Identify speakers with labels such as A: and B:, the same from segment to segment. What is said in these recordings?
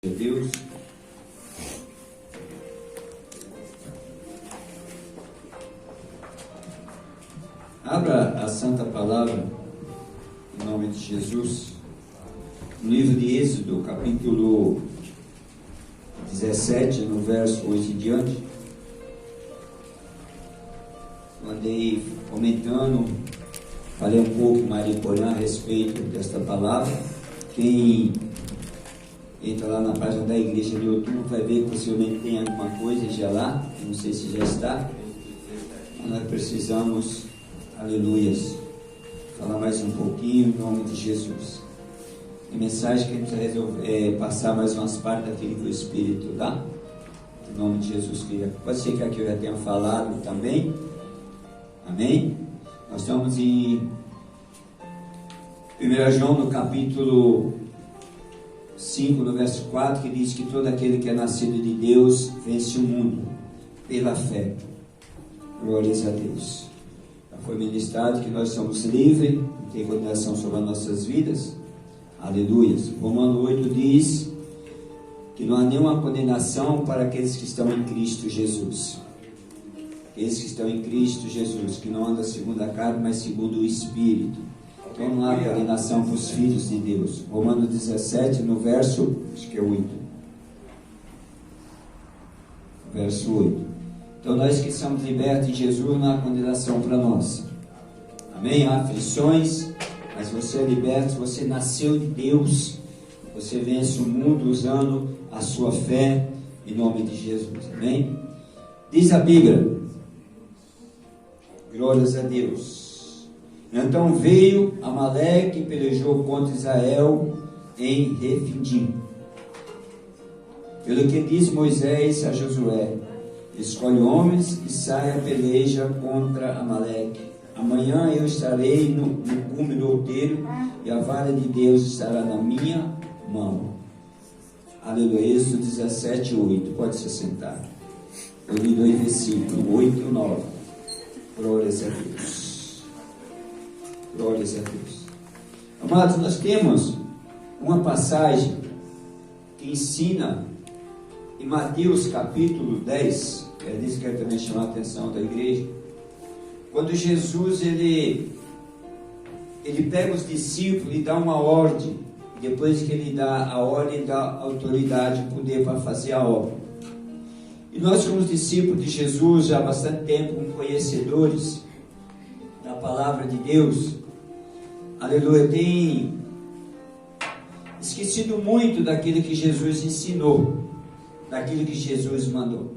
A: Deus. Abra a Santa Palavra, em nome de Jesus, no livro de Êxodo, capítulo 17, no verso 8 em diante. Eu andei comentando, falei um pouco em Mariporã a respeito desta palavra. Quem entra lá na página da igreja de outubro vai ver que possivelmente tem alguma coisa já lá, não sei se já está, mas nós precisamos, aleluias, falar mais um pouquinho em nome de Jesus. A mensagem que a gente precisa passar mais umas partes daquilo que o Espírito dá, em nome de Jesus. Pode ser que aqui eu já tenha falado também, amém? Nós estamos em 1 João no capítulo 5, no verso 4, que diz que todo aquele que é nascido de Deus vence o mundo pela fé. Glórias a Deus. Já foi ministrado que nós somos livres, não tem condenação sobre as nossas vidas. Aleluias. Romanos 8 diz que não há nenhuma condenação para aqueles que estão em Cristo Jesus. Aqueles que estão em Cristo Jesus, que não andam segundo a carne, mas segundo o Espírito. Então não há condenação para os filhos de Deus. Romanos 17, no verso, acho que é 8. Verso 8. Então nós que somos libertos em Jesus, não há condenação para nós. Amém? Há aflições, mas você é liberto, você nasceu de Deus. Você vence o mundo usando a sua fé em nome de Jesus. Amém? Diz a Bíblia. Glórias a Deus. Então veio Amaleque e pelejou contra Israel em Refidim. Pelo que disse Moisés a Josué: escolhe homens e saia a peleja contra Amaleque. Amanhã eu estarei no cume do outeiro e a vara de Deus estará na minha mão. Aleluia. Êxodo 17, 8. Pode se sentar. Eu li 2 versículos, 8 e 9. Glórias a Deus. Glórias a Deus. Amados, nós temos uma passagem que ensina em Mateus capítulo 10, é disso que eu quero também chamar a atenção da igreja, quando Jesus ele pega os discípulos e dá uma ordem, depois que ele dá a ordem, dá autoridade e poder para fazer a obra. E nós somos discípulos de Jesus já há bastante tempo, conhecedores da palavra de Deus. Aleluia, tem esquecido muito daquilo que Jesus ensinou, daquilo que Jesus mandou.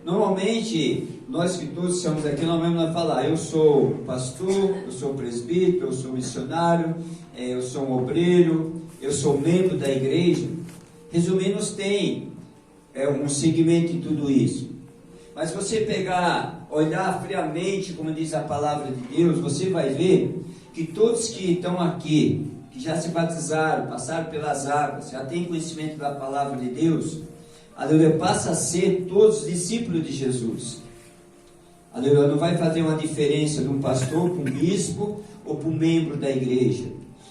A: Normalmente, nós que todos estamos aqui, nós mesmos vamos falar: eu sou pastor, eu sou presbítero, eu sou missionário, eu sou um obreiro, eu sou membro da igreja. Resumindo, tem um segmento em tudo isso. Mas se você pegar, olhar friamente, como diz a palavra de Deus, você vai ver que todos que estão aqui, que já se batizaram, passaram pelas águas, já têm conhecimento da palavra de Deus, aleluia, passa a ser todos discípulos de Jesus. Aleluia, não vai fazer uma diferença de um pastor para um bispo ou para um membro da igreja.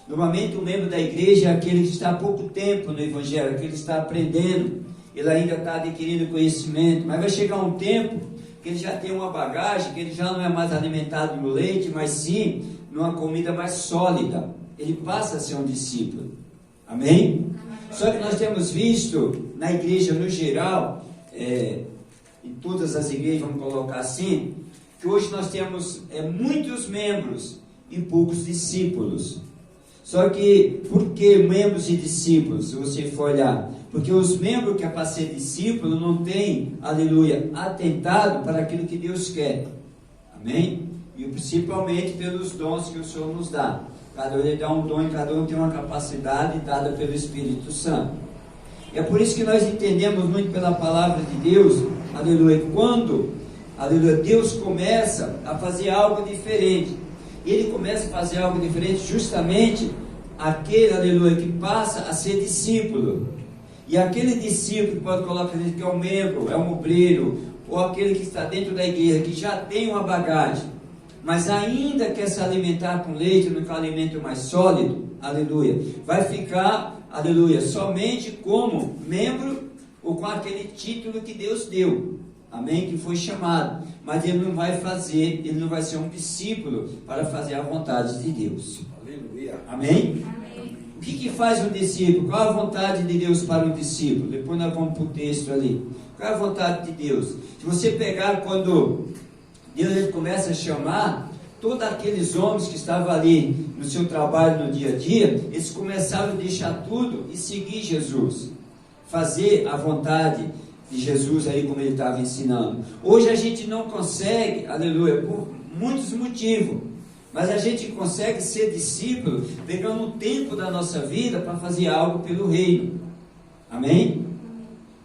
A: Normalmente o membro da igreja é aquele que está há pouco tempo no evangelho, aquele que está aprendendo, ele ainda está adquirindo conhecimento, mas vai chegar um tempo que ele já tem uma bagagem, que ele já não é mais alimentado no leite, mas sim numa comida mais sólida. Ele passa a ser um discípulo. Amém? Só que nós temos visto na igreja no geral, em todas as igrejas, vamos colocar assim, que hoje nós temos muitos membros e poucos discípulos. Só que, por que membros e discípulos, se você for olhar? Porque os membros que é para ser discípulo não têm, aleluia, atentado para aquilo que Deus quer. Amém? E principalmente pelos dons que o Senhor nos dá. Cada um dá um dom e cada um tem uma capacidade dada pelo Espírito Santo. E é por isso que nós entendemos muito pela palavra de Deus, aleluia, quando, aleluia, Deus começa a fazer algo diferente. Ele começa a fazer algo diferente justamente aquele, aleluia, que passa a ser discípulo. E aquele discípulo que pode colocar que é um membro, é um obreiro, ou aquele que está dentro da igreja, que já tem uma bagagem, mas ainda quer se alimentar com leite, no alimento mais sólido, aleluia, vai ficar aleluia, somente como membro ou com aquele título que Deus deu, amém, que foi chamado, mas ele não vai fazer, ele não vai ser um discípulo para fazer a vontade de Deus.
B: Aleluia.
A: Amém? O que faz um discípulo? Qual a vontade de Deus para um discípulo? Depois nós vamos para o texto ali. Qual é a vontade de Deus? Se você pegar quando Deus ele começa a chamar, todos aqueles homens que estavam ali no seu trabalho no dia a dia, eles começaram a deixar tudo e seguir Jesus, fazer a vontade de Jesus aí como ele estava ensinando. Hoje a gente não consegue, aleluia, por muitos motivos, mas a gente consegue ser discípulo pegando o tempo da nossa vida para fazer algo pelo reino. Amém?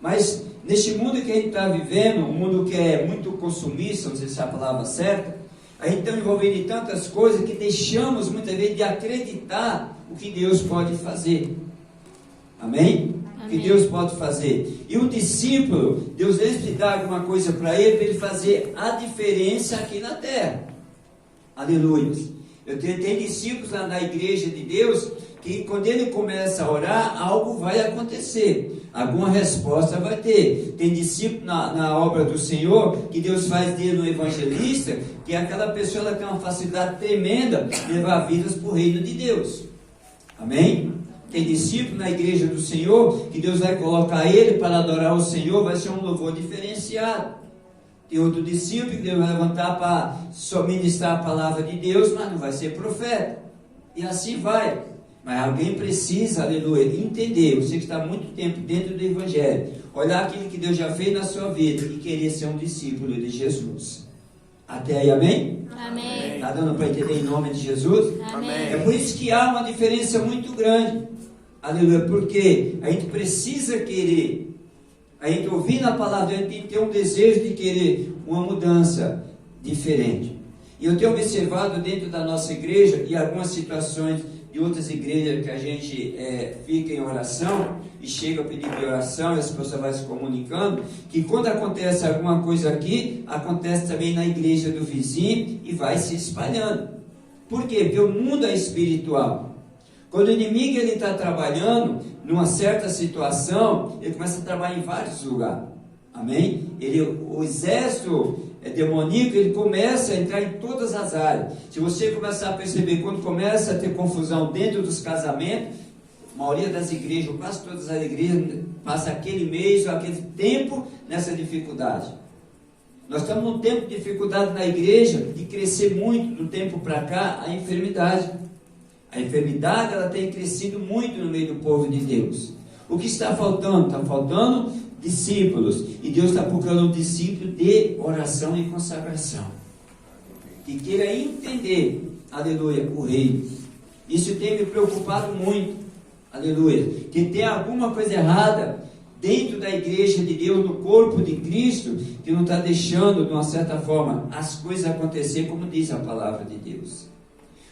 A: Mas neste mundo que a gente está vivendo, um mundo que é muito consumista, não sei se é a palavra certa, a gente está envolvido em tantas coisas que deixamos muitas vezes de acreditar o que Deus pode fazer. Amém? O que Deus pode fazer. E o discípulo, Deus deve dar alguma coisa para ele fazer a diferença aqui na terra. Aleluia. Eu tenho discípulos lá na igreja de Deus que quando ele começa a orar, algo vai acontecer, alguma resposta vai ter. Tem discípulo na obra do Senhor que Deus faz dele um evangelista, que aquela pessoa ela tem uma facilidade tremenda de levar vidas para o reino de Deus. Amém? Tem discípulo na igreja do Senhor que Deus vai colocar ele para adorar o Senhor, vai ser um louvor diferenciado. Tem outro discípulo que Deus vai levantar para só ministrar a palavra de Deus, mas não vai ser profeta. E assim vai. Mas alguém precisa, aleluia, entender. Você que está há muito tempo dentro do Evangelho, olhar aquilo que Deus já fez na sua vida e querer ser um discípulo de Jesus. Até aí, amém?
C: Amém.
A: Está dando para entender em nome de Jesus?
C: Amém.
A: É por isso que há uma diferença muito grande. Aleluia, porque a gente precisa querer. A gente ouvindo a palavra, a gente tem que ter um desejo de querer uma mudança diferente. E eu tenho observado dentro da nossa igreja e algumas situações de outras igrejas que a gente fica em oração e chega a pedir de oração e as pessoas vão se comunicando, que quando acontece alguma coisa aqui, acontece também na igreja do vizinho e vai se espalhando. Por quê? Porque o mundo é espiritual. Quando o inimigo está trabalhando numa certa situação, ele começa a trabalhar em vários lugares. Amém? O exército demoníaco, ele começa a entrar em todas as áreas. Se você começar a perceber, quando começa a ter confusão dentro dos casamentos, a maioria das igrejas, ou quase todas as igrejas, passa aquele mês ou aquele tempo nessa dificuldade. Nós estamos num tempo de dificuldade na igreja, de crescer muito, do tempo para cá, a enfermidade. A enfermidade, ela tem crescido muito no meio do povo de Deus. O que está faltando? Está faltando discípulos. E Deus está procurando um discípulo de oração e consagração. Que queira entender, aleluia, o reino. Isso tem me preocupado muito, aleluia. Que tem alguma coisa errada dentro da igreja de Deus, no corpo de Cristo, que não está deixando, de uma certa forma, as coisas acontecer como diz a palavra de Deus.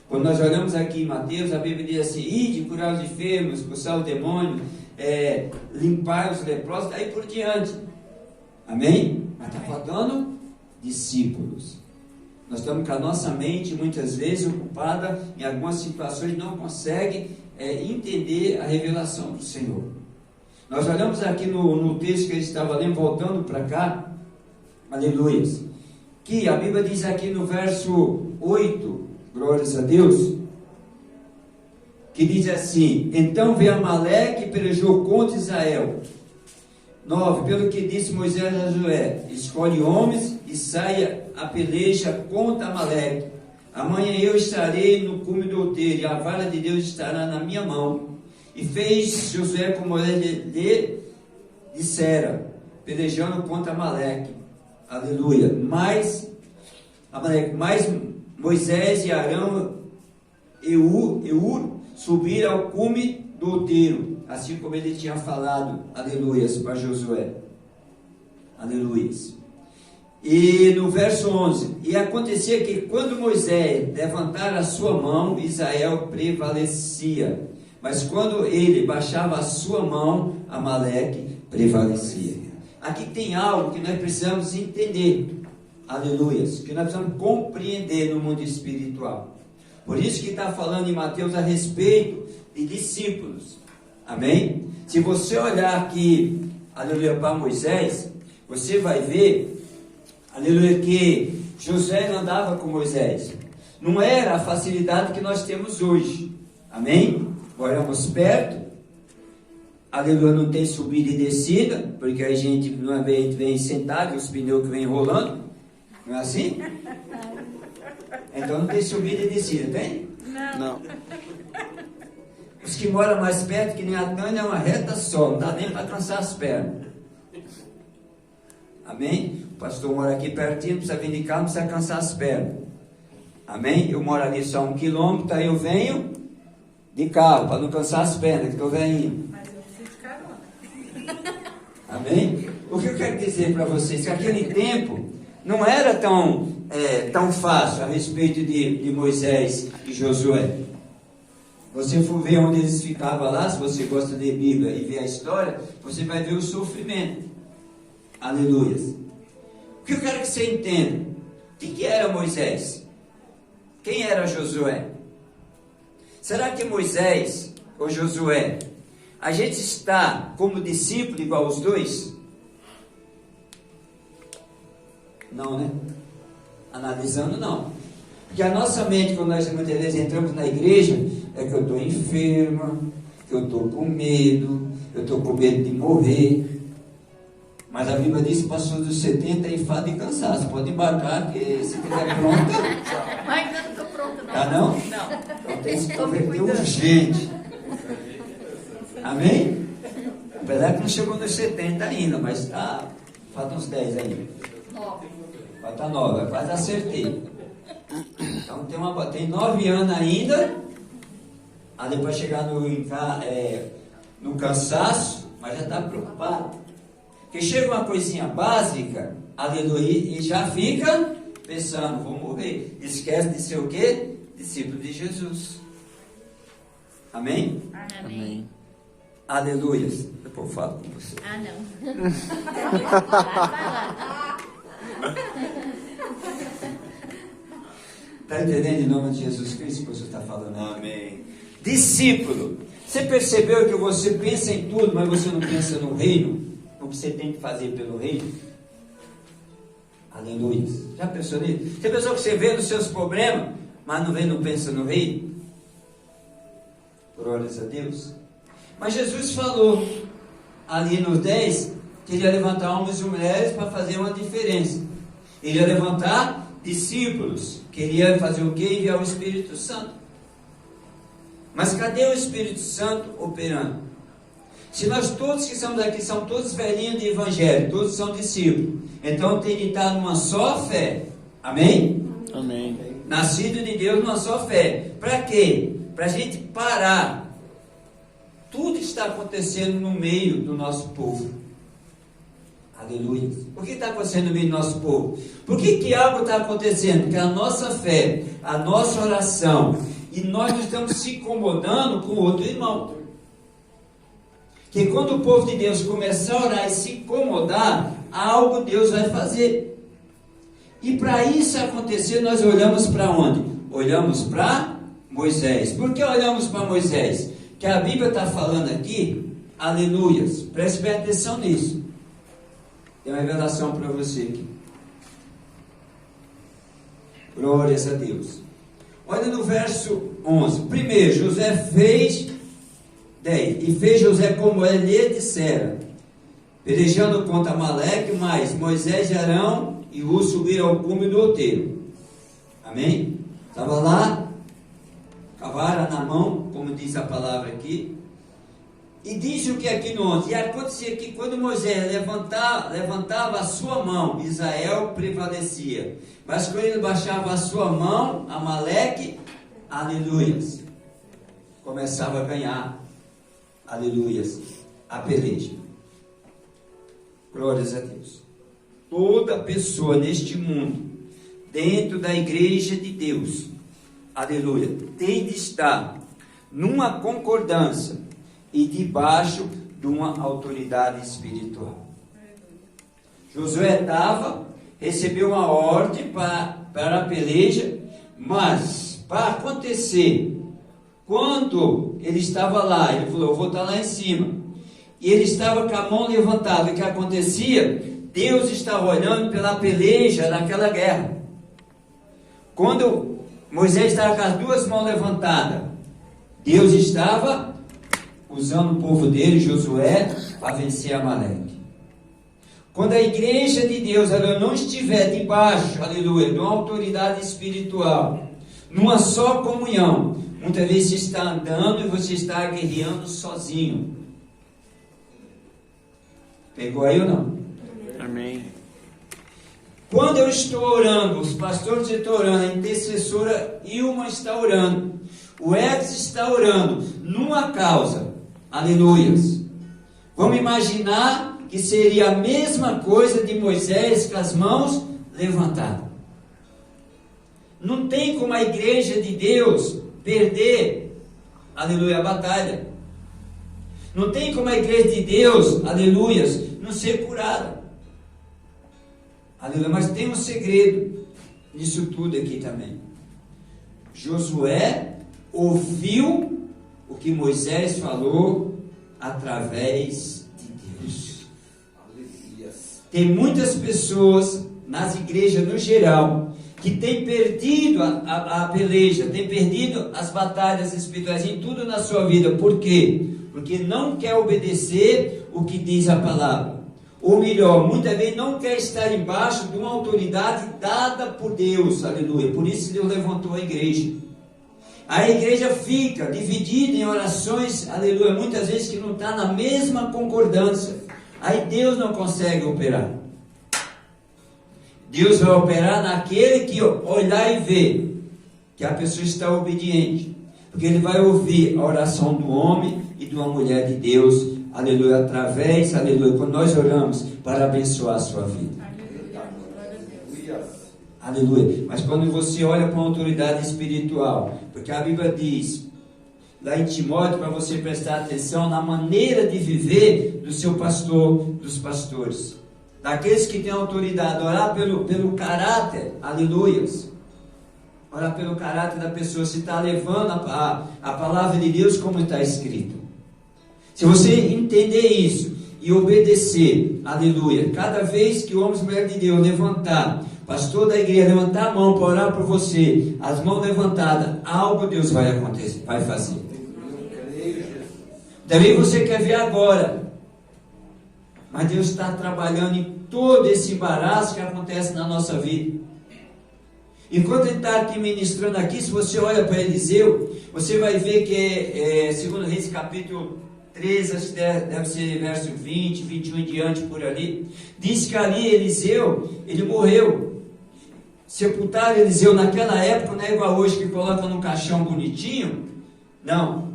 A: Quando nós olhamos aqui em Mateus, a Bíblia diz assim: ide, curar os enfermos, expulsar o demônio, limpar os leprosos, daí por diante. Amém? Mas está faltando discípulos. Nós estamos com a nossa mente muitas vezes ocupada em algumas situações, não consegue entender a revelação do Senhor. Nós olhamos aqui no texto que ele estava lendo, voltando para cá, aleluia, que a Bíblia diz aqui no verso 8, glórias a Deus, que diz assim: então veio Amaleque e pelejou contra Israel. 9, pelo que disse Moisés a Josué: escolhe homens e saia a peleja contra Amaleque. Amanhã eu estarei no cume do outeiro, e a vara de Deus estará na minha mão. E fez Josué como Moisés lhe dissera, pelejando contra Amaleque. Aleluia. Mas Moisés e Arão e Eur subiram ao cume do outeiro, assim como ele tinha falado, aleluia, para Josué. Aleluia. E no verso 11: e acontecia que quando Moisés levantara a sua mão, Israel prevalecia, mas quando ele baixava a sua mão, Amaleque prevalecia. Aqui tem algo que nós precisamos entender, aleluia, que nós precisamos compreender no mundo espiritual. Por isso que está falando em Mateus a respeito de discípulos. Amém? Se você olhar aqui, aleluia, para Moisés, você vai ver, aleluia, que José não andava com Moisés. Não era a facilidade que nós temos hoje. Amém? Moramos perto. Aleluia, não tem subida e descida, porque a gente vem sentado e os pneus que vem rolando. Não é assim? Então não tem subida e descida, tem?
B: Não.
A: Os que moram mais perto, que nem a Tânia, é uma reta só, não dá nem para cansar as pernas. Amém? O pastor mora aqui pertinho, não precisa vir de carro, não precisa cansar as pernas. Amém? Eu moro ali só 1 quilômetro, aí eu venho de carro, para não cansar as pernas, que estou velhinho.
C: Mas eu preciso de carona.
A: Amém? O que eu quero dizer para vocês? Que aquele tempo não era tão fácil a respeito de Moisés e Josué. Você for ver onde eles ficavam lá, se você gosta de Bíblia e ver a história, você vai ver o sofrimento. Aleluia. O que eu quero que você entenda? O que era Moisés? Quem era Josué? Será que Moisés ou Josué, a gente está como discípulo igual os dois? Não, né? Analisando, não. Porque a nossa mente, quando nós muitas vezes entramos na igreja, é que eu estou enferma, que eu estou com medo, eu estou com medo de morrer. Mas a Bíblia diz que passou dos 70 e fada e cansaço. Pode embarcar, que se estiver pronta.
C: Mas ainda não estou pronta, não.
A: Ah, não?
C: Não.
A: Então tem que se converter urgente. Amém? Apesar que não chegou nos 70 ainda, mas falta uns 10 ainda.
C: 9.
A: Falta 9, quase acertei. Então tem 9 anos ainda. Aí depois chegar no cansaço, mas já está preocupado. Porque chega uma coisinha básica, aleluia, e já fica pensando, vou morrer. Esquece de ser o quê? Discípulo de Jesus. Amém?
B: Amém.
A: Aleluia. Depois eu falo com você.
C: Ah, não. Vai lá.
A: Está entendendo em nome de Jesus Cristo o que você está falando? Amém. Discípulo. Você percebeu que você pensa em tudo, mas você não pensa no reino? O que você tem que fazer pelo reino? Aleluia. Já pensou nisso? Você pensou que você vê nos seus problemas, mas não pensa no reino? Glórias a Deus. Mas Jesus falou ali no 10 que ele ia levantar homens e mulheres para fazer uma diferença. Ele ia levantar discípulos, que ele ia fazer o quê? Enviar o Espírito Santo. Mas cadê o Espírito Santo operando? Se nós todos que estamos aqui são todos velhinhos de evangelho, todos são discípulos, então tem que estar numa só fé. Amém?
B: Amém.
A: Nascido de Deus numa só fé. Para quê? Para a gente parar tudo que está acontecendo no meio do nosso povo. Aleluia. Por que está acontecendo no meio do nosso povo? Por que algo está acontecendo? Porque a nossa fé, a nossa oração, e nós não estamos se incomodando com o outro irmão. Que quando o povo de Deus começar a orar e se incomodar, algo Deus vai fazer. E para isso acontecer, nós olhamos para onde? Olhamos para Moisés. Por que olhamos para Moisés? Que a Bíblia está falando aqui, aleluias, preste bem atenção nisso. Tem uma revelação para você aqui. Glórias a Deus. Olha no verso 11. Primeiro, José fez 10. E fez José como ele lhe dissera, pelejando contra Amaleque, mas Moisés e Arão e Ur subiram ao cume do outeiro. Amém? Estava lá, cavara na mão, como diz a palavra aqui. E diz o que aqui no 11. E acontecia que quando Moisés levantava a sua mão, Israel prevalecia. Mas quando ele baixava a sua mão, Amaleque, aleluias, começava a ganhar, aleluias, a peleja. Glórias a Deus. Toda pessoa neste mundo, dentro da igreja de Deus, aleluia, tem de estar numa concordância e debaixo de uma autoridade espiritual. Josué recebeu uma ordem para a peleja, mas para acontecer Quando ele estava lá, ele falou, eu vou estar lá em cima. E ele estava com a mão levantada. O que acontecia? Deus estava olhando pela peleja naquela guerra. Quando Moisés estava com as duas mãos levantadas, Deus estava usando o povo dele, Josué, para vencer Amaleque. Quando a igreja de Deus ela não estiver debaixo, aleluia, de uma autoridade espiritual, numa só comunhão, muitas vezes você está andando e você está guerreando sozinho. Pegou aí ou não?
B: Amém.
A: Quando eu estou orando, os pastores estão orando, a intercessora Ilma está orando, o Edson está orando, numa causa, aleluias. Vamos imaginar que seria a mesma coisa de Moisés com as mãos levantadas. Não tem como a igreja de Deus perder, aleluia, a batalha. Não tem como a igreja de Deus, aleluias, não ser curada. Aleluia, mas tem um segredo nisso tudo aqui também. Josué ouviu o que Moisés falou através de Deus. Tem muitas pessoas nas igrejas no geral que têm perdido a peleja, têm perdido as batalhas espirituais em tudo na sua vida. Por quê? Porque não quer obedecer o que diz a palavra. Ou melhor, muitas vezes não quer estar embaixo de uma autoridade dada por Deus. Aleluia. Por isso Deus levantou a igreja. A igreja fica dividida em orações, aleluia, muitas vezes que não está na mesma concordância. Aí Deus não consegue operar. Deus vai operar naquele que olhar e ver que a pessoa está obediente. Porque Ele vai ouvir a oração do homem e de uma mulher de Deus, aleluia, através, aleluia, quando nós oramos para abençoar a sua vida. Aleluia. Mas quando você olha para uma autoridade espiritual, porque a Bíblia diz lá em Timóteo para você prestar atenção na maneira de viver do seu pastor, dos pastores, daqueles que têm autoridade, orar pelo caráter, aleluias, orar pelo caráter da pessoa, se está levando a palavra de Deus como está escrito. Se você entender isso e obedecer, aleluia, cada vez que o homem e mulher de Deus levantar, pastor da igreja levantar a mão para orar por você, as mãos levantadas, algo Deus vai acontecer, vai fazer. Também você quer ver agora, mas Deus está trabalhando em todo esse embaraço que acontece na nossa vida. Enquanto ele está aqui ministrando aqui, se você olha para Eliseu, você vai ver que é 2 Reis capítulo 13, acho que deve ser verso 20, 21 em diante por ali. Diz que ali Eliseu, ele morreu. Sepultaram Eliseu naquela época, não é igual hoje que coloca num caixão bonitinho. Não.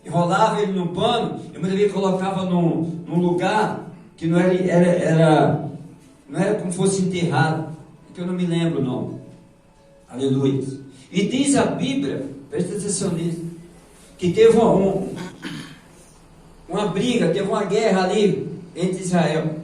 A: Enrolava ele no pano, e muitas vezes colocava num lugar que não era como fosse enterrado, que eu não me lembro o nome. Aleluia. E diz a Bíblia, presta atenção nisso, que teve uma briga, teve uma guerra ali entre Israel.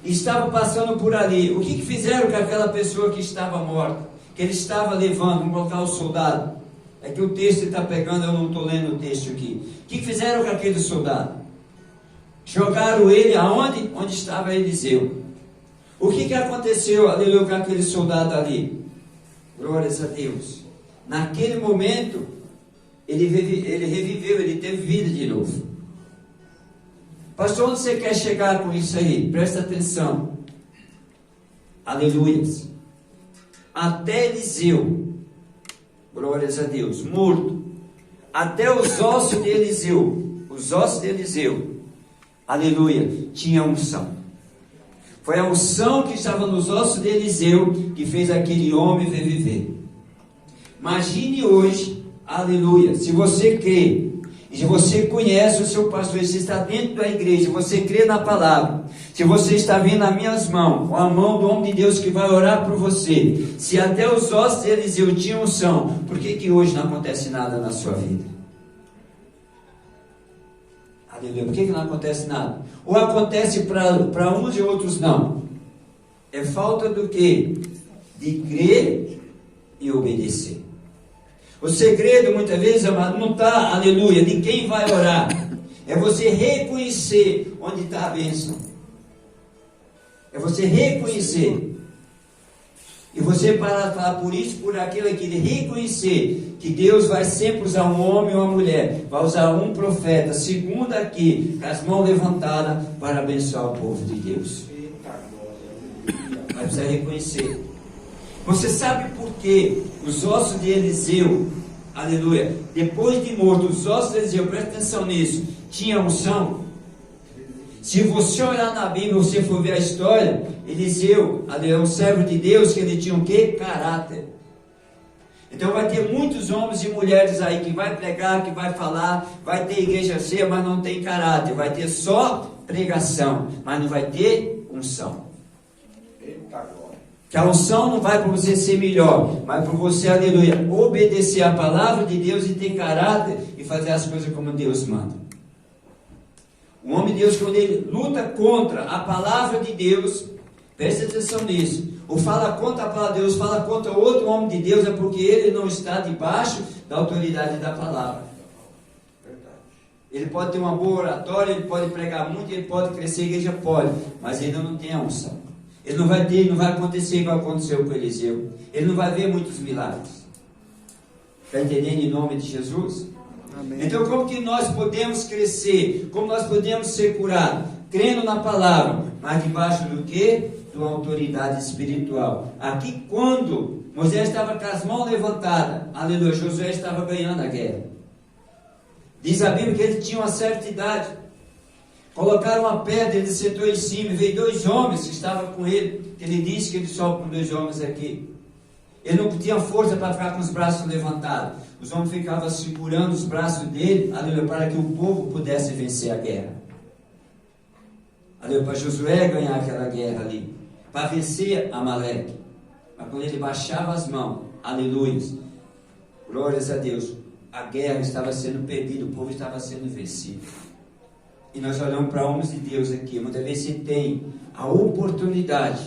A: E estava passando por ali. O que fizeram com aquela pessoa que estava morta? Que ele estava levando, vamos colocar o soldado. É que o texto está pegando, eu não estou lendo o texto aqui. O que fizeram com aquele soldado? Jogaram ele aonde? Onde estava Eliseu. O que aconteceu, aleluia, com aquele soldado ali? Glórias a Deus. Naquele momento, ele reviveu, ele teve vida de novo. Pastor, onde você quer chegar com isso aí? Presta atenção. Aleluias. Até Eliseu, glórias a Deus, morto, até os ossos de Eliseu, aleluia, tinha unção. Foi a unção que estava nos ossos de Eliseu que fez aquele homem reviver. Imagine hoje, aleluia, se você crê, e se você conhece o seu pastor, se está dentro da igreja, você crê na palavra, se você está vendo nas minhas mãos, com a mão do homem de Deus que vai orar por você, se até os ossos de Eliseu tinham unção, por que hoje não acontece nada na sua vida? Aleluia. Por que não acontece nada? Ou acontece para uns e outros não? É falta do quê? De crer e obedecer. O segredo, muitas vezes, amado, não está, aleluia, de quem vai orar. É você reconhecer onde está a bênção. É você reconhecer. E você para falar por isso, por aquilo aqui, de reconhecer que Deus vai sempre usar um homem ou uma mulher, vai usar um profeta, segundo aqui, com as mãos levantadas, para abençoar o povo de Deus. Mas precisa reconhecer. Você sabe por que os ossos de Eliseu, aleluia, depois de morto, os ossos de Eliseu, presta atenção nisso, tinham unção? Se você olhar na Bíblia, você for ver a história, Eliseu, aleluia, um servo de Deus, que ele tinha o quê? Caráter. Então vai ter muitos homens e mulheres aí que vai pregar, que vai falar, vai ter igreja cheia, mas não tem caráter, vai ter só pregação, mas não vai ter unção. Que a unção não vai para você ser melhor, mas para você, aleluia, obedecer a palavra de Deus e ter caráter e fazer as coisas como Deus manda. O homem de Deus, quando ele luta contra a palavra de Deus, preste atenção nisso, ou fala contra a palavra de Deus, fala contra outro homem de Deus, é porque ele não está debaixo da autoridade da palavra. Ele pode ter uma boa oratória, ele pode pregar muito, ele pode crescer, a igreja pode, mas ele não tem a unção. Ele não vai ter, não vai acontecer igual aconteceu com Eliseu. Ele não vai ver muitos milagres. Está entendendo em nome de Jesus? Amém. Então como que nós podemos crescer? Como nós podemos ser curados? Crendo na palavra, mas debaixo do quê? De uma autoridade espiritual. Aqui quando Moisés estava com as mãos levantadas, aleluia, Josué estava ganhando a guerra. Diz a Bíblia que ele tinha uma certa idade. Colocaram uma pedra, ele sentou em cima, e veio 2 homens que estavam com ele. Ele disse que ele sobe com 2 homens aqui. Ele não tinha força para ficar com os braços levantados. Os homens ficavam segurando os braços dele, aleluia, para que o povo pudesse vencer a guerra. Aleluia, para Josué ganhar aquela guerra ali, para vencer Amaleque. Mas quando ele baixava as mãos, aleluia, glórias a Deus, a guerra estava sendo perdida, o povo estava sendo vencido. E nós olhamos para homens de Deus aqui, muitas vezes você tem a oportunidade,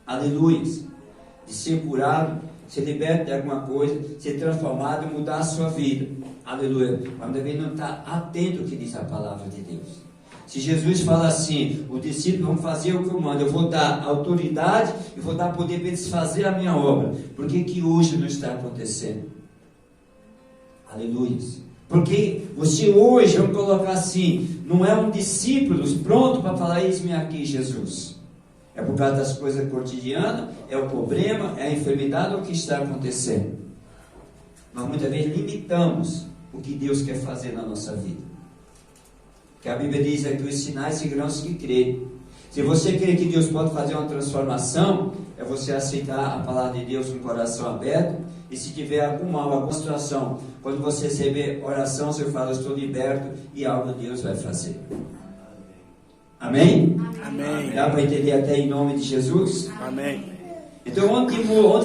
A: aleluia, de ser curado, ser liberto de alguma coisa, ser transformado e mudar a sua vida, aleluia, mas muitas vezes não está atento ao que diz a palavra de Deus. Se Jesus fala assim, os discípulos vão fazer o que eu mando, eu vou dar autoridade e vou dar poder para eles fazerem a minha obra, por que hoje não está acontecendo? Aleluia. Porque você hoje, vamos colocar assim, não é um discípulo pronto para falar, eis-me aqui, Jesus. É por causa das coisas cotidianas, é o problema, é a enfermidade, o que está acontecendo. Nós muitas vezes limitamos o que Deus quer fazer na nossa vida. Porque a Bíblia diz aqui, os sinais seguirão os que crerem. Se você crê que Deus pode fazer uma transformação, é você aceitar a palavra de Deus com o coração aberto. E se tiver algum mal, alguma situação, quando você receber oração, você fala, eu estou liberto, e algo Deus vai fazer. Amém? Amém. Dá para entender até em nome de Jesus? Amém. Então,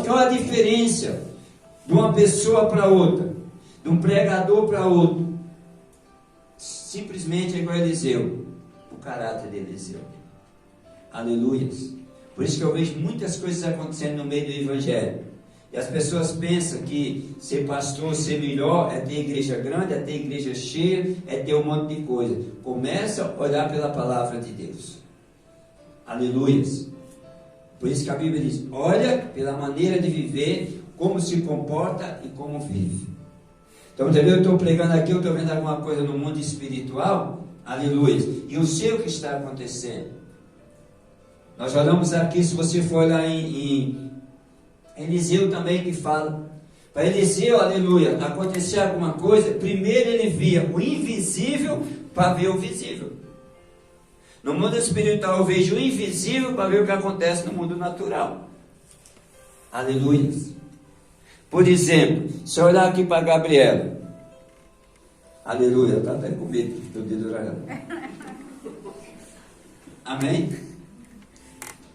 A: qual é a diferença de uma pessoa para outra? De um pregador para outro? Simplesmente é igual a Eliseu. O caráter de Eliseu. Aleluia. Por isso que eu vejo muitas coisas acontecendo no meio do Evangelho. E as pessoas pensam que ser pastor, ser melhor, é ter igreja grande, é ter igreja cheia, é ter um monte de coisa. Começa a olhar pela palavra de Deus. Aleluia. Por isso que a Bíblia diz, olha pela maneira de viver, como se comporta e como vive. Então, eu estou pregando aqui, eu estou vendo alguma coisa no mundo espiritual, aleluia. E eu sei o que está acontecendo. Nós olhamos aqui, se você for lá em Eliseu também que fala. Para Eliseu, aleluia, acontecer alguma coisa, primeiro ele via o invisível para ver o visível. No mundo espiritual eu vejo o invisível para ver o que acontece no mundo natural. Aleluia. Por exemplo, se eu olhar aqui para a Gabriela, aleluia, está até com medo do dedo olhando. Amém?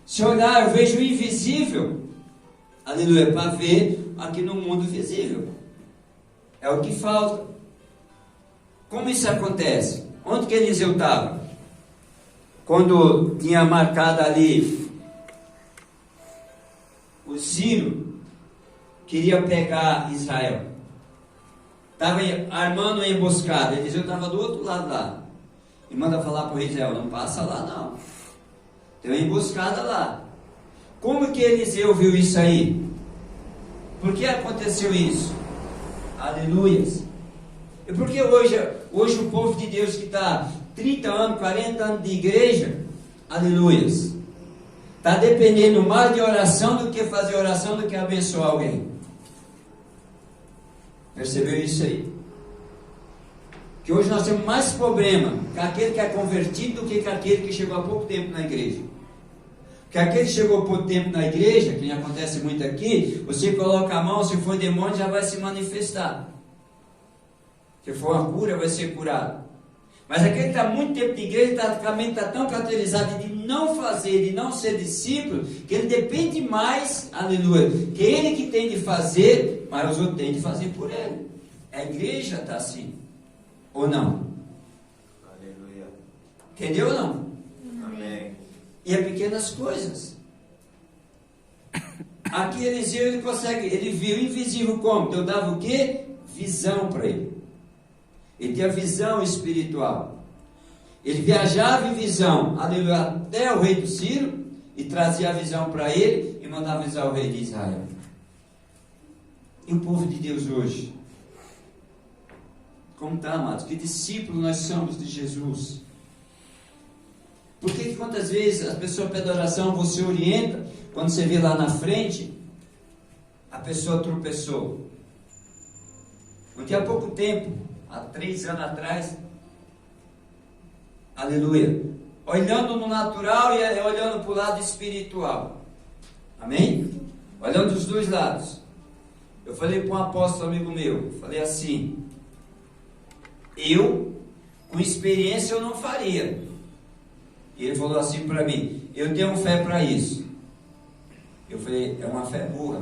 A: Se eu olhar, eu vejo o invisível, aleluia, para ver aqui no mundo visível. É o que falta. Como isso acontece? Onde que Eliseu estava? Quando tinha marcado ali o Ciro, queria pegar Israel. estava armando uma emboscada. Eliseu estava do outro lado lá. E manda falar para o rei Israel: não passa lá não. Tem uma emboscada lá. Como que Eliseu viu isso aí? Por que aconteceu isso? Aleluias. E por que hoje o povo de Deus que está 30 anos, 40 anos de igreja, aleluias, está dependendo mais de oração do que fazer oração, do que abençoar alguém? Percebeu isso aí? Que hoje nós temos mais problema com aquele que é convertido do que com aquele que chegou há pouco tempo na igreja. Porque aquele que chegou há pouco tempo na igreja, que acontece muito aqui, você coloca a mão, se for demônio já vai se manifestar. Se for uma cura, vai ser curado. Mas aquele que está muito tempo de igreja, também está tão caracterizado de não fazer, de não ser discípulo, que ele depende mais, aleluia, que ele que tem de fazer, mas os outros têm de fazer por ele. A igreja está assim, ou não?
B: Aleluia.
A: Entendeu ou não?
B: Amém.
A: E é pequenas coisas. Aqui Eliseu, ele viu invisível como? Deus dava o quê? Visão para ele. Ele tinha visão espiritual. Ele viajava em visão, aleluia, até o rei do Ciro, e trazia a visão para ele, e mandava avisar o rei de Israel. E o povo de Deus hoje? Como está, amados? Que discípulos nós somos de Jesus? Por que quantas vezes as pessoas pedem oração, você orienta, quando você vê lá na frente, a pessoa tropeçou? Porque há pouco tempo, há 3 anos atrás, aleluia, olhando no natural e olhando para o lado espiritual, amém? Olhando dos dois lados, eu falei para um apóstolo amigo meu, falei assim, eu, com experiência eu não faria, e ele falou assim para mim, eu tenho fé para isso. Eu falei, é uma fé burra.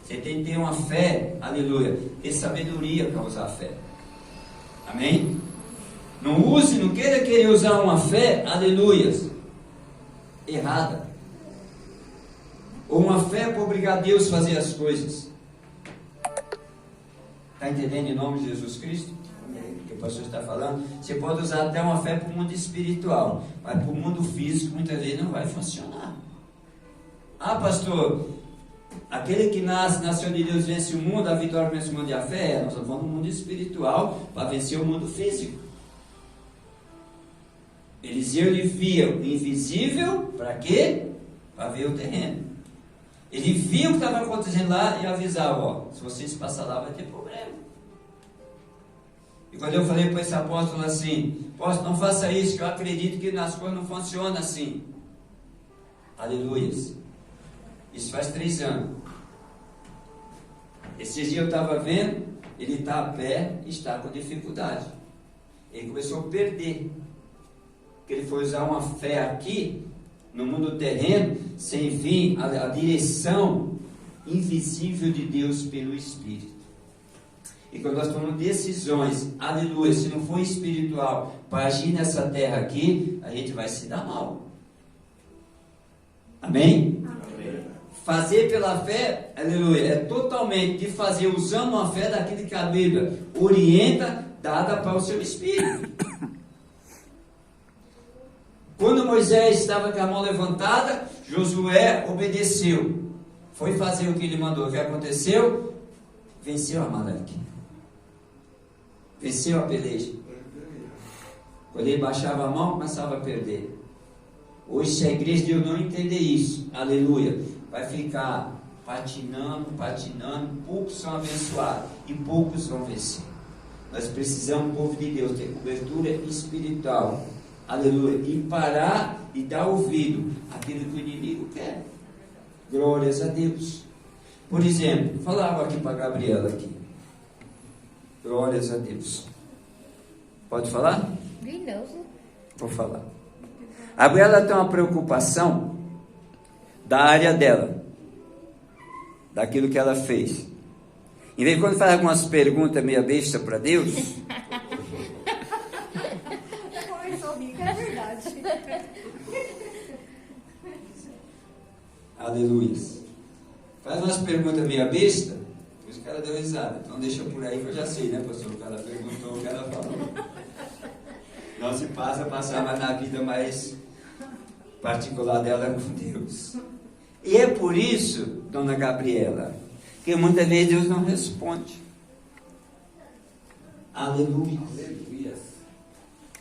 A: Você tem que ter uma fé, aleluia, ter sabedoria para usar a fé. Amém? Não queira usar uma fé, aleluias, errada. Ou uma fé para obrigar Deus a fazer as coisas. Está entendendo em nome de Jesus Cristo? O que o pastor está falando? Você pode usar até uma fé para o mundo espiritual, mas para o mundo físico muitas vezes não vai funcionar. Ah, pastor, aquele que nasceu de Deus vence o mundo, a vitória vence o mundo e a fé. Nós estamos falando do mundo espiritual para vencer o mundo físico. Eliseu ele via o invisível, para quê? Para ver o terreno. Ele viu o que estava acontecendo lá e avisava, ó, se vocês passar lá vai ter problema. E quando eu falei para esse apóstolo assim, apóstolo, não faça isso, que eu acredito que as coisas não funcionam assim. Aleluias. Isso faz 3 anos. Esses dias eu estava vendo, ele está a pé e está com dificuldade. Ele começou a perder. Porque ele foi usar uma fé aqui, no mundo terreno, sem vir a direção invisível de Deus pelo Espírito. E quando nós tomamos decisões, aleluia, se não for espiritual, para agir nessa terra aqui, a gente vai se dar mal. Amém?
B: Amém.
A: Fazer pela fé, aleluia, é totalmente de fazer usando uma fé daquilo que a Bíblia orienta, dada para o seu espírito. Quando Moisés estava com a mão levantada, Josué obedeceu. Foi fazer o que ele mandou. O que aconteceu? Venceu Amaleque. Venceu a peleja. Quando ele baixava a mão, começava a perder. Hoje, se a igreja de Deus não entender isso, aleluia, vai ficar patinando, poucos são abençoados e poucos vão vencer. Nós precisamos, povo de Deus, ter cobertura espiritual, aleluia, e parar e dar ouvido àquilo que o inimigo quer. Glórias a Deus. Por exemplo, falava aqui para a Gabriela aqui. Glórias a Deus. Pode falar? Vou falar. A Gabriela tem uma preocupação da área dela, daquilo que ela fez. Em vez de quando faz algumas perguntas meio besta para Deus,
C: É verdade.
A: aleluia, faz umas perguntas meio besta, Os caras deu risada. Então deixa por aí que eu já sei, né, pastor? O cara perguntou, o cara falou. Não se passava na vida mais particular dela com Deus. E é por isso, dona Gabriela, que muitas vezes Deus não responde. Aleluia.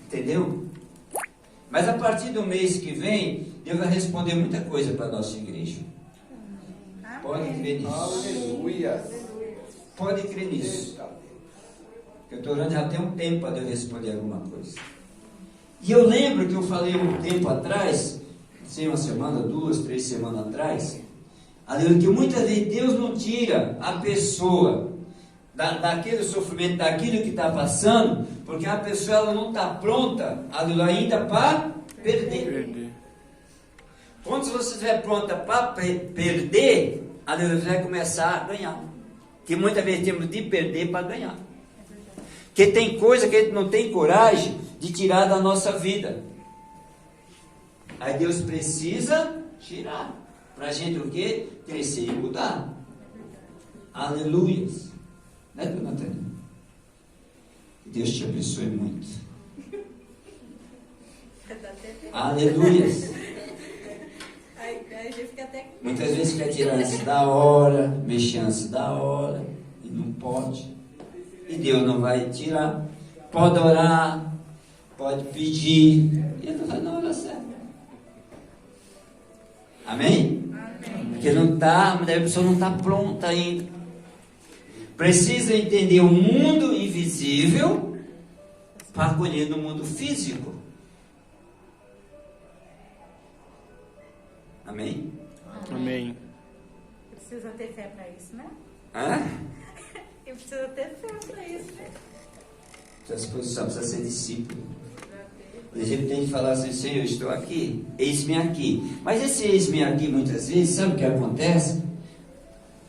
A: Entendeu? Mas a partir do mês que vem, Deus vai responder muita coisa para a nossa igreja. Pode crer nisso.
B: Aleluia.
A: Pode crer nisso. Eu estou orando já tem um tempo para Deus responder alguma coisa. E eu lembro que eu falei um tempo atrás, sei, uma semana, 2, 3 semanas atrás, aleluia, que muitas vezes Deus não tira a pessoa daquele sofrimento, daquilo que está passando, porque a pessoa ela não está pronta, aleluia, ainda para perder. Quando você estiver pronta para perder, aleluia, você vai começar a ganhar. Que muitas vezes temos de perder para ganhar. Porque tem coisa que a gente não tem coragem de tirar da nossa vida. Aí Deus precisa tirar. Para a gente o quê? Crescer e mudar. Aleluia. Né, dona Tânia? Que Deus te abençoe muito. Aleluia. Muitas vezes quer tirar antes da hora, mexer antes da hora, e não pode. E Deus não vai tirar. Pode orar, pode pedir, e Ele vai na hora certa. Amém? Amém. Porque não está, a pessoa não está pronta ainda. Precisa entender o mundo invisível para acolher no mundo físico. Amém?
D: Amém.
C: Precisa ter fé para isso, né?
A: Hã?
C: Eu preciso ter fé para isso, né?
A: Essas coisas só precisa ser discípulo. A gente tem que falar assim, Senhor, estou aqui, eis-me aqui. Mas esse eis-me aqui, muitas vezes, sabe o que acontece?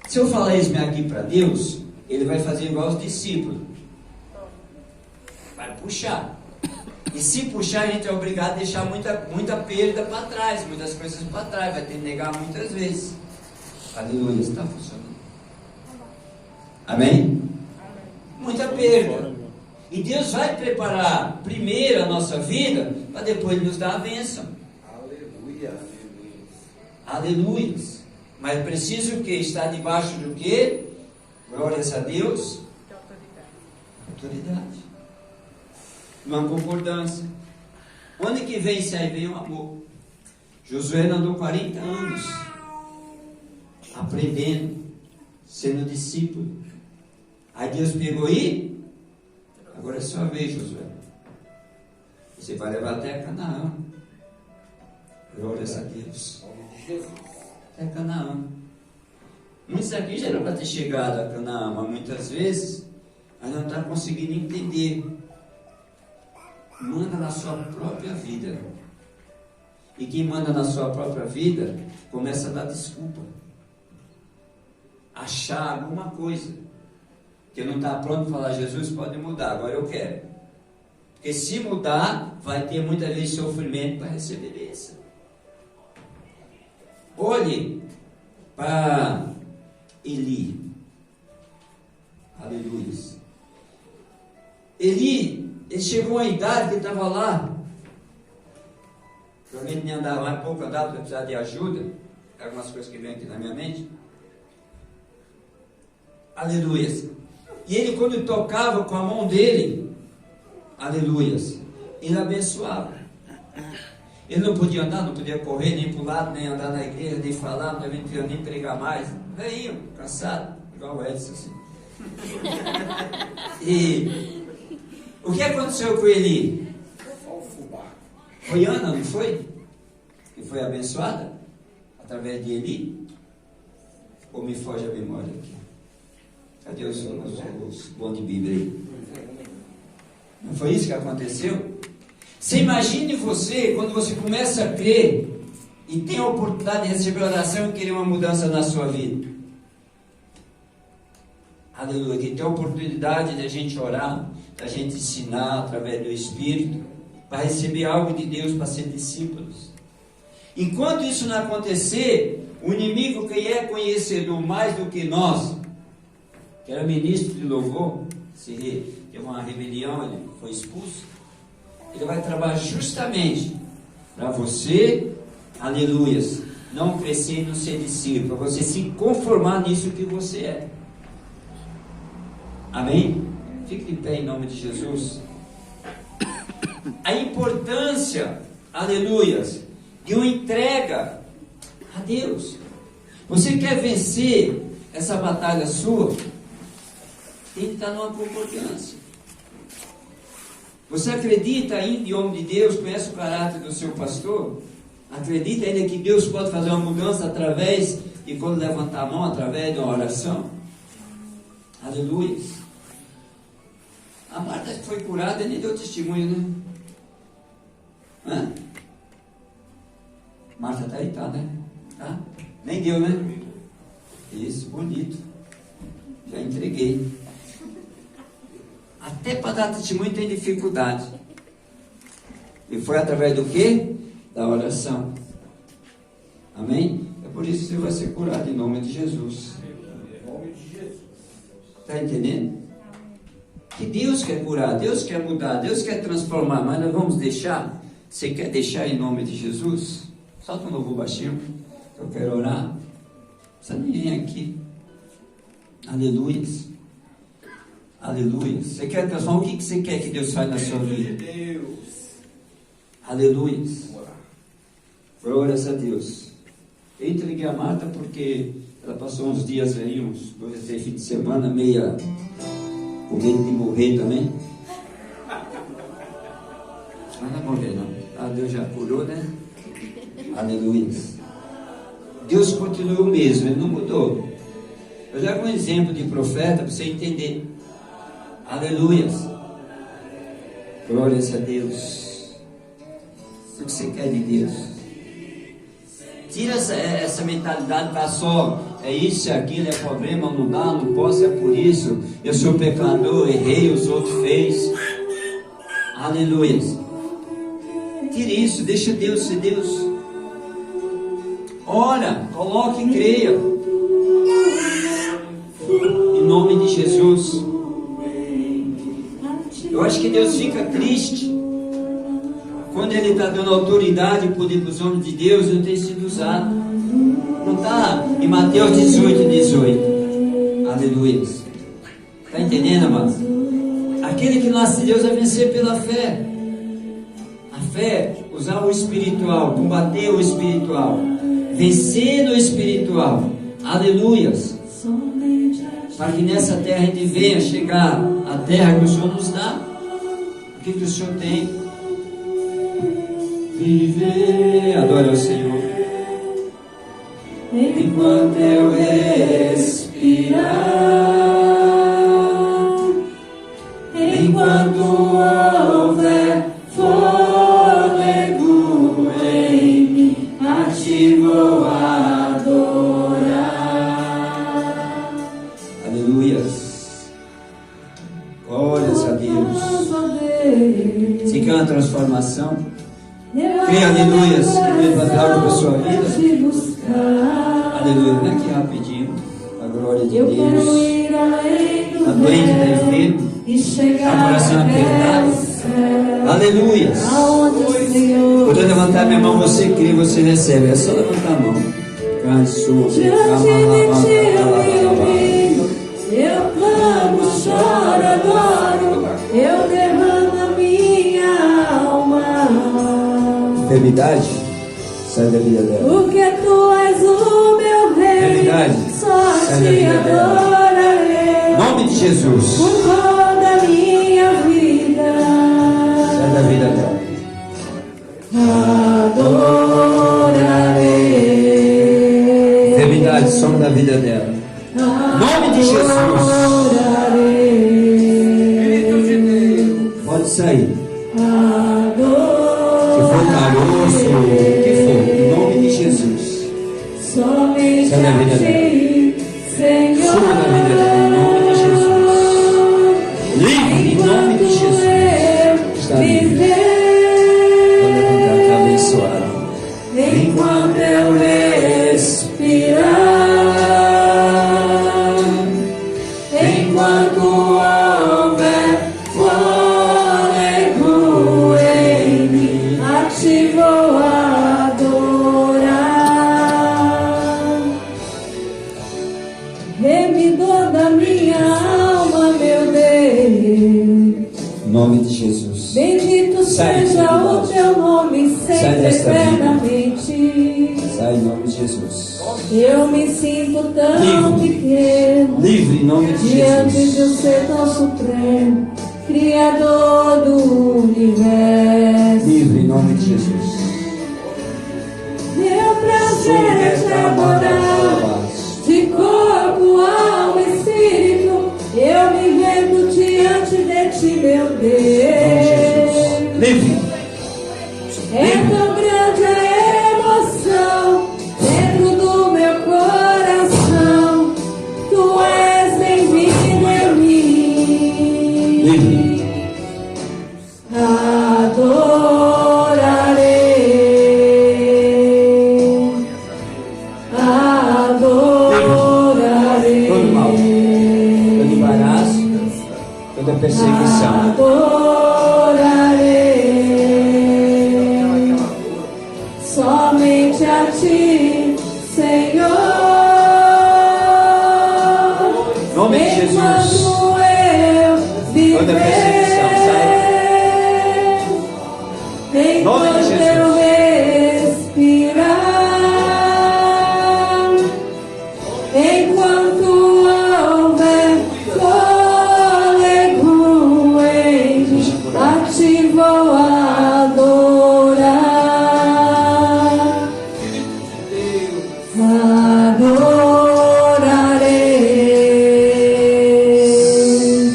A: Se eu falar eis-me aqui para Deus, Ele vai fazer igual os discípulos. Vai puxar. E se puxar, a gente é obrigado a deixar muita perda para trás, muitas coisas para trás, vai ter que negar muitas vezes. Aleluia, está funcionando. Amém? Muita perda. E Deus vai preparar primeiro a nossa vida, para depois nos dar a bênção.
B: Aleluia.
A: Aleluia. Mas preciso o quê? Estar debaixo do quê? Glórias a Deus. Autoridade. Uma concordância. O ano que vem, se aí vem o amor. Josué andou 40 anos aprendendo, sendo discípulo. Aí Deus pegou e agora é sua vez, Josué. Você vai levar até Canaã. Glórias a Deus. Até Canaã. Muitos aqui já eram para ter chegado a Canaã, mas muitas vezes a gente não está conseguindo entender. Manda na sua própria vida. E quem manda na sua própria vida começa a dar desculpa. Achar alguma coisa. Que não está pronto para falar, Jesus pode mudar, agora eu quero. Porque se mudar, vai ter muitas vezes sofrimento para receber bênção. Olhe para Eli. Aleluia. Ele chegou a idade que ele estava lá. Provavelmente nem andava mais, pouco andava, porque precisava de ajuda. Algumas coisas que vêm aqui na minha mente. Aleluia. E ele, quando tocava com a mão dele, aleluia, ele abençoava. Ele não podia andar, não podia correr, nem para o lado, nem andar na igreja, nem falar, não podia nem pregar mais. Veio, cansado, igual o Edson assim. E o que aconteceu com ele? Foi Ana, não foi? Que foi abençoada através de Eli? Ou me foge a memória aqui? Cadê os bons de Bíblia aí? Não foi isso que aconteceu? Você imagine você, quando você começa a crer e tem a oportunidade de receber oração e querer uma mudança na sua vida. Aleluia, que tem a oportunidade de a gente orar, da gente ensinar através do Espírito, para receber algo de Deus, para ser discípulos. Enquanto isso não acontecer, o inimigo que é conhecedor mais do que nós, que era ministro de louvor, teve uma rebelião, ele foi expulso. Ele vai trabalhar justamente para você, aleluias, não crescer e não ser discípulo, para você se conformar nisso que você é. Amém? Fique de pé em nome de Jesus. A importância, aleluias, de uma entrega a Deus. Você quer vencer essa batalha sua? Tem que estar numa concordância. Você acredita ainda em homem de Deus? Conhece o caráter do seu pastor? Acredita ainda que Deus pode fazer uma mudança através de quando levantar a mão, através de uma oração? Aleluia. A Marta foi curada e nem deu testemunho, né? Hã? Marta está aí, tá, né? Tá? Nem deu, né? Isso, bonito. Já entreguei. Até para dar testemunho tem dificuldade. E foi através do quê? Da oração. Amém? É por isso que você vai ser curado em nome de Jesus.
B: Em nome de Jesus.
A: Está entendendo? Que Deus quer curar, Deus quer mudar, Deus quer transformar, mas nós vamos deixar. Você quer deixar em nome de Jesus? Solta um novo baixinho, eu quero orar. Não precisa ninguém aqui. Aleluia. Aleluia. Você quer transformar? O que você quer que Deus faça na sua vida? Aleluia. Glórias a Deus. Eu entreguei a Marta porque ela passou uns dias aí, uns 2 fins de semana, meia com medo de morrer também. Não vai morrer não. Ah, Deus já curou, né? Aleluia. Deus continua o mesmo, Ele não mudou. Eu já com um exemplo de profeta para você entender. Aleluia. Glórias a Deus. O que você quer de Deus? Tira essa mentalidade para só é isso, é aquilo, é problema, não dá, não posso, é por isso. Eu sou pecador, errei, os outros fez. Aleluia. Tire isso, deixa Deus ser Deus. Ora, coloque e creia. Em nome de Jesus. Eu acho que Deus fica triste quando Ele está dando autoridade e poder para os homens de Deus e não tem sido usado. Não está em Mateus 18. Aleluia. Está entendendo, amados? Aquele que nasce de Deus vai vencer pela fé. A fé, usar o espiritual, combater o espiritual, vencer no espiritual. Aleluias. Para que nessa terra a gente venha chegar à terra que o Senhor nos dá. O que o Senhor tem? Viver, adore ao Senhor. Enquanto eu respirar, enquanto houver fôlego em mim, a ti vou adorar. Aleluias. Glórias a Deus. Se quer uma transformação, creia, aleluias, que Deus vai dar para a sua vida. Aleluia, vem aqui rapidinho. A glória de Deus. A doente está enfermo. A coração apertado. Aleluia. Quando eu levantar minha mão, você crê, você recebe. É só levantar a mão.
D: Eu clamo, choro, adoro. Eu derramo a minha alma.
A: Enfermidade, sai da vida dela.
D: Porque tu és o meu rei.
A: Enfermidade,
D: só
A: sai da
D: te
A: vida dela.
D: adorarei.
A: Em nome de Jesus.
D: Por toda a minha vida.
A: Sai da vida dela.
D: Adorarei.
A: Enfermidade, some da vida dela. Em nome de Jesus. Pode sair. Se for caroço, o que for, em nome de Jesus.
D: Somente
A: Sai da vida dela.
D: Senhor.
A: Suma da vida dela, em nome de Jesus. Livre, em nome de Jesus. Está livre. Pode levantar, está abençoado.
D: Enquanto eu respirar,
A: desta vida.
D: eternamente.
A: Sai em nome de Jesus.
D: Eu me sinto tão
A: Livre.
D: pequeno
A: Livre em nome de
D: diante de um
A: Jesus.
D: ser tão supremo, Criador do universo.
A: Livre em nome de Jesus.
D: Meu prazer é te adorar, de corpo, alma e espírito. Eu me rendo diante de ti, meu Deus.
A: Livre.
D: É tão grande a emoção dentro do meu coração. Tu és bem-vindo em mim.
A: Livre.
D: Adorarei.
A: Todo mal. Todo embaraço. Toda perseguição.
D: Adorarei somente a ti, Senhor.
A: Em nome de Jesus.
D: Enquanto eu viver,
A: Toda perseguição, Em nome de
D: enquanto
A: Jesus.
D: eu respirar, enquanto houver fôlego em mim, a ti vou adorar. Adorarei.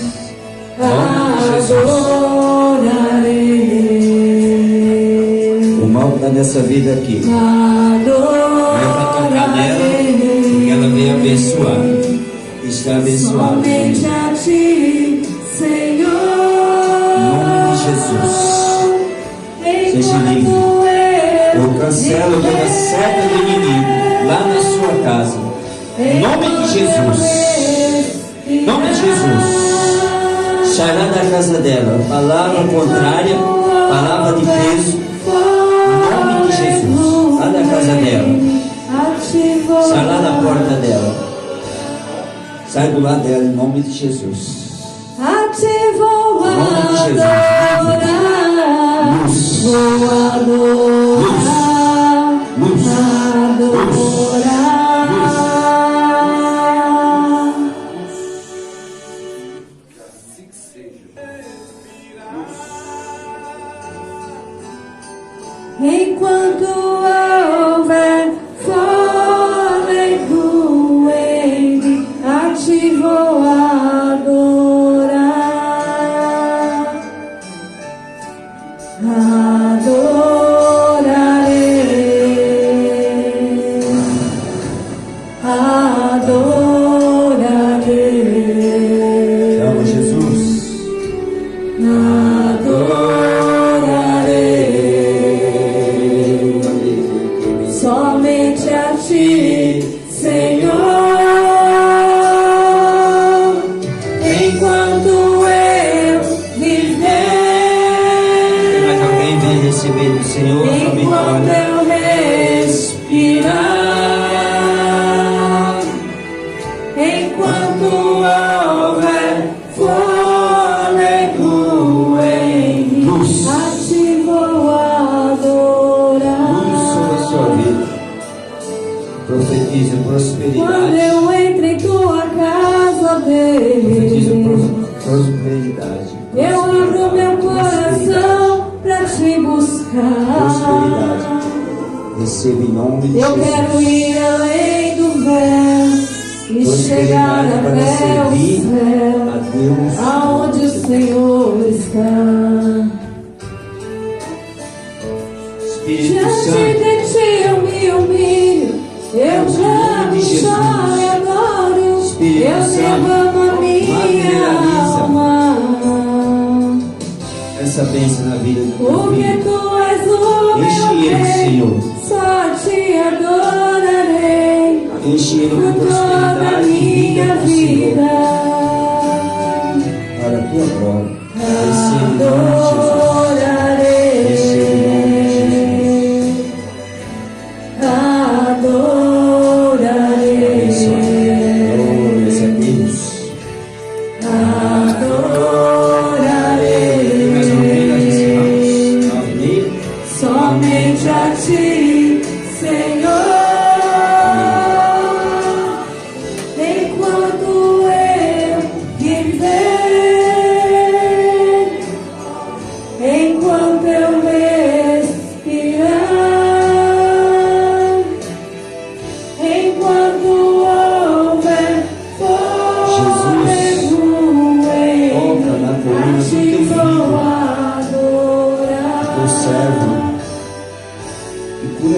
D: Adorarei.
A: O mal está nessa vida aqui. Não é para tocar nela, porque ela vem abençoar. Está abençoada.
D: Somente a ti, Senhor.
A: Em nome de Jesus. Seja
D: Enquanto
A: livre. Eu
D: eu
A: cancelo toda seta do inimigo lá na sua casa. Em nome de Jesus. Em nome de Jesus. Sairá da casa dela. Palavra contrária, palavra de peso. Em nome de Jesus. Lá da casa dela. Sai lá da porta dela. Sai do lado dela em nome de Jesus.
D: A ti vou
A: Em nome de Jesus.
D: adorar.
A: Luz.
D: Vou adorar.
A: Luz.
D: Adorar.
B: Assim que seja.
D: Enquanto houver fôlego em mim, a ti vou adorar. Adorarei. Adorarei.
A: Amo Jesus.
D: Adorarei somente a ti, Senhor. Enquanto eu viver,
A: Mais alguém vem receber do Senhor a
D: enquanto
A: vitória.
D: eu respirar, enquanto houver fôlego em mim,
A: Luz.
D: a ti vou adorar.
A: Luz sobre a sua vida. Profetiza
D: Quando
A: prosperidade.
D: eu entro em tua casa,
A: Profetiza
D: Deus,
A: prosperidade.
D: eu abro meu coração pra te buscar.
A: Prosperidade. Receba em nome de
D: Eu quero
A: Jesus.
D: ir além do véu e chegar
A: Prosperidade para
D: até o
A: servir
D: céu,
A: a Deus.
D: aonde o Senhor está.
A: Espírito
D: Diante
A: Santo.
D: de ti eu me humilho, eu clamo,
A: de Jesus.
D: choro e adoro,
A: Espírito
D: eu
A: Santo,
D: derramo a minha
A: materializa.
D: alma.
A: Essa bênção na vida do teu
D: Porque
A: filho.
D: tu és o
A: Enche
D: meu
A: ele,
D: rei,
A: Senhor.
D: só te adorarei
A: Enche ele
D: por
A: com
D: toda a
A: prosperidade e
D: minha
A: vida, Senhor.
D: vida.
A: Para a tua glória. Receba em nome de Jesus. Receba em nome de Jesus.
D: Adorarei.
A: Glórias a Deus.
D: Adorarei.
A: Mais uma vez nós encerramos. Amém.
D: Somente a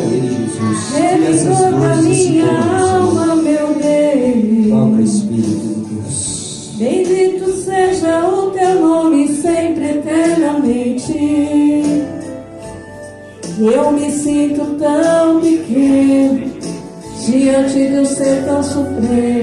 A: Ele, Jesus. Tira
D: Leve
A: essas
D: toda a
A: dores, esse
D: minha
A: incômodo,
D: alma, meu Deus.
A: Toca, Espírito de Deus.
D: Bendito seja o teu nome sempre, eternamente. Eu me sinto tão pequeno diante do ser tão supremo.